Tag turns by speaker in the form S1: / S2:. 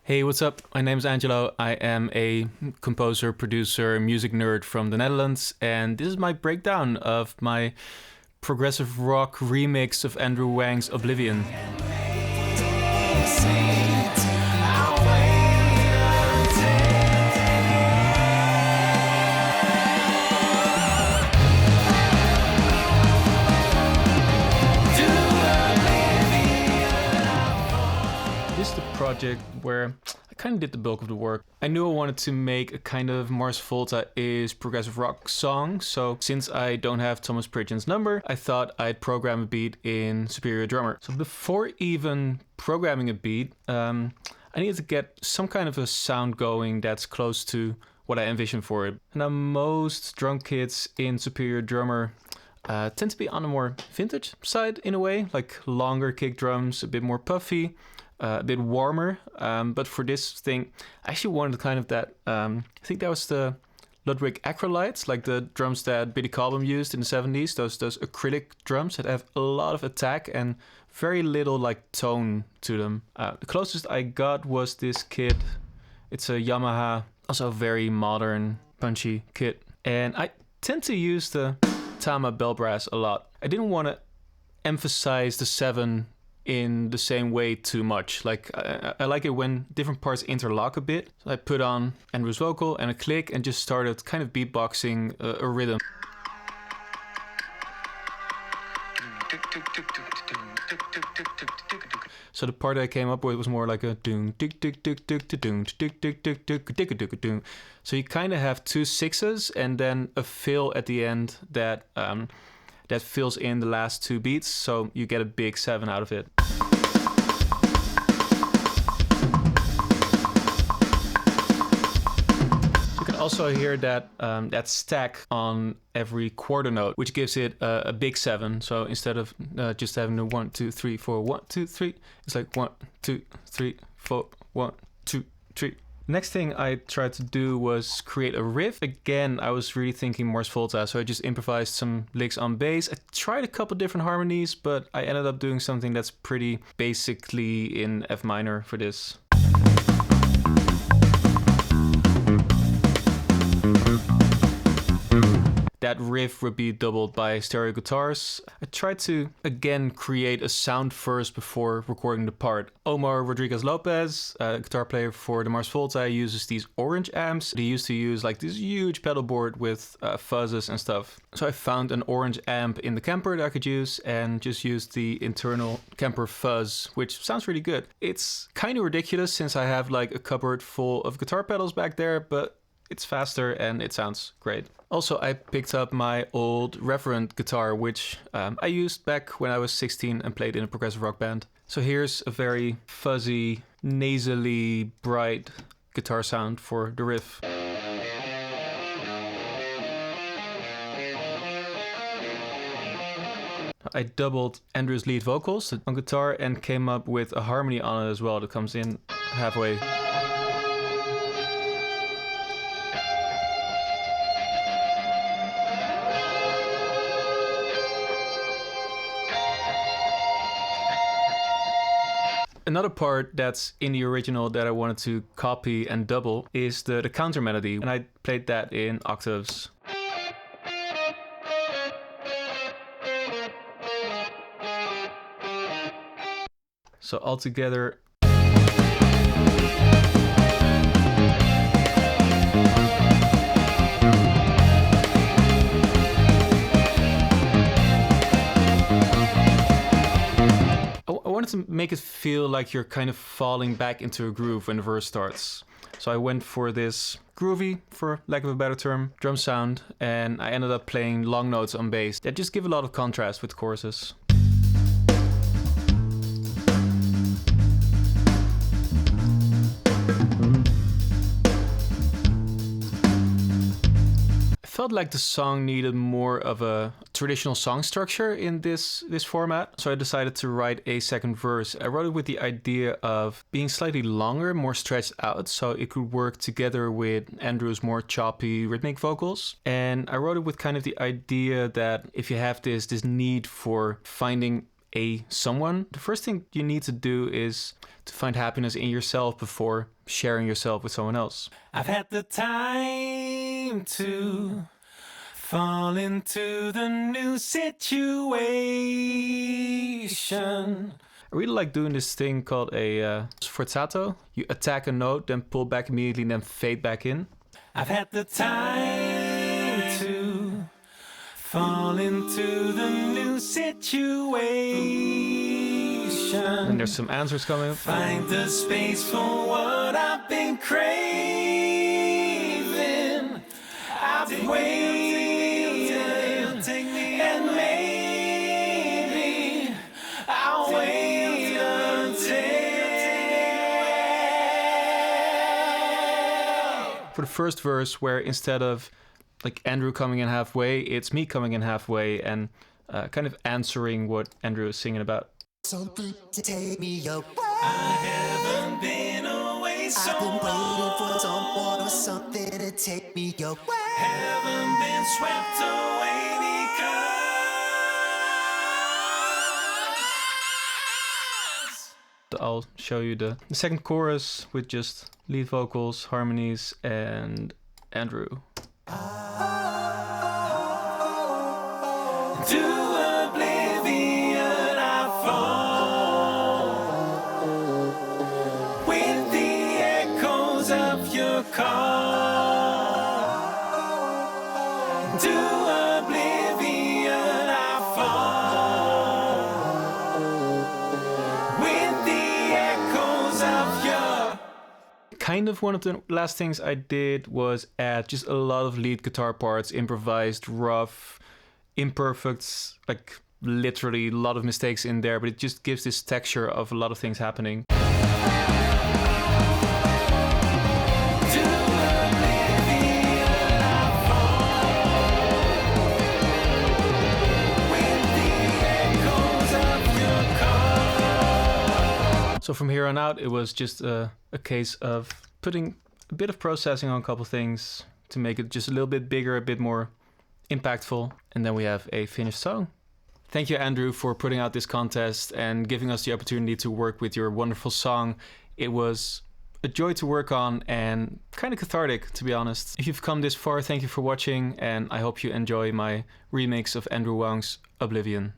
S1: Hey, what's up? My name is Angelo. I am a composer, producer, music nerd from the Netherlands, and this is my breakdown of my progressive rock remix of Andrew Huang's Oblivion. This is the project where I kind of did the bulk of the work. I knew I wanted to make a kind of Mars Volta is progressive rock song, so since I don't have Thomas Pridgen's number, I thought I'd program a beat in Superior Drummer. So before even programming a beat, I needed to get some kind of a sound going that's close to what I envisioned for it. Now most drum kits in Superior Drummer tend to be on the more vintage side in a way, like longer kick drums, a bit more puffy, a bit warmer, but for this thing I actually wanted kind of that, I think that was the Ludwig Acrylites, like the drums that Billy Cobham used in the 70s, those acrylic drums that have a lot of attack and very little like tone to them. The closest I got was this kit. It's a Yamaha, also very modern, punchy kit, and I tend to use the Tama bell brass a lot. I didn't want to emphasize the 7 in the same way too much. Like I like it when different parts interlock a bit. So I put on Andrew's vocal and a click and just started kind of beatboxing a rhythm. So the part I came up with was more like a doom dick dick dick dick doom dick dick dick dick dick dick doom. So you kind of have 2 6s and then a fill at the end that that fills in the last 2 beats, so you get a big 7 out of it. You can also hear that that stack on every quarter note, which gives it a big 7. So instead of just having the 1 2 3 4 1 2 3, it's like 1 2 3 4 1 2 3. Next thing I tried to do was create a riff. Again, I was really thinking Mars Volta, so I just improvised some licks on bass. I tried a couple different harmonies, but I ended up doing something that's pretty basically in F minor for this. That riff would be doubled by stereo guitars. I tried to, again, create a sound first before recording the part. Omar Rodriguez-Lopez, a guitar player for the Mars Volta, uses these orange amps. They used to use like this huge pedal board with fuzzes and stuff. So I found an orange amp in the Kemper that I could use and just used the internal Kemper fuzz, which sounds really good. It's kind of ridiculous since I have like a cupboard full of guitar pedals back there, but it's faster and it sounds great. Also, I picked up my old Reverend guitar, which I used back when I was 16 and played in a progressive rock band. So here's a very fuzzy, nasally, bright guitar sound for the riff. I doubled Andrew's lead vocals on guitar and came up with a harmony on it as well that comes in halfway. Another part that's in the original that I wanted to copy and double is the counter melody, and I played that in octaves. So altogether, I wanted to make it feel like you're kind of falling back into a groove when the verse starts. So I went for this groovy, for lack of a better term, drum sound, and I ended up playing long notes on bass that just give a lot of contrast with choruses. I felt like the song needed more of a traditional song structure in this format, so I decided to write a second verse. I wrote it with the idea of being slightly longer, more stretched out, so it could work together with Andrew's more choppy rhythmic vocals. And I wrote it with kind of the idea that if you have this need for finding a someone, the first thing you need to do is to find happiness in yourself before sharing yourself with someone else.
S2: I've had the time to fall into the new situation.
S1: I really like doing this thing called a sforzato. You attack a note, then pull back immediately, then fade back in.
S2: I've had the time to fall into the new situation.
S1: And there's some answers coming.
S2: Find the space for what I've been craving. I've been waiting, take me and maybe I'll wait until.
S1: For the first verse, where instead of like Andrew coming in halfway, it's me coming in halfway and kind of answering what Andrew is singing about.
S3: Something to take me away.
S2: I haven't been away so
S3: I've been waiting
S2: long.
S3: for someone or something to take me away.
S2: Haven't been swept away because
S1: I'll show you the second chorus with just lead vocals, harmonies, and Andrew.
S2: to oblivion I fall with the echoes of your call. To oblivion I fall with the echoes of your.
S1: Kind of one of the last things I did was add just a lot of lead guitar parts, improvised, rough, imperfect, like literally a lot of mistakes in there, but it just gives this texture of a lot of things happening. So from here on out, it was just a case of putting a bit of processing on a couple things to make it just a little bit bigger, a bit more impactful, and then we have a finished song. Thank you, Andrew, for putting out this contest and giving us the opportunity to work with your wonderful song. It was a joy to work on and kind of cathartic, to be honest. If you've come this far, thank you for watching, and I hope you enjoy my remix of Andrew Huang's Oblivion.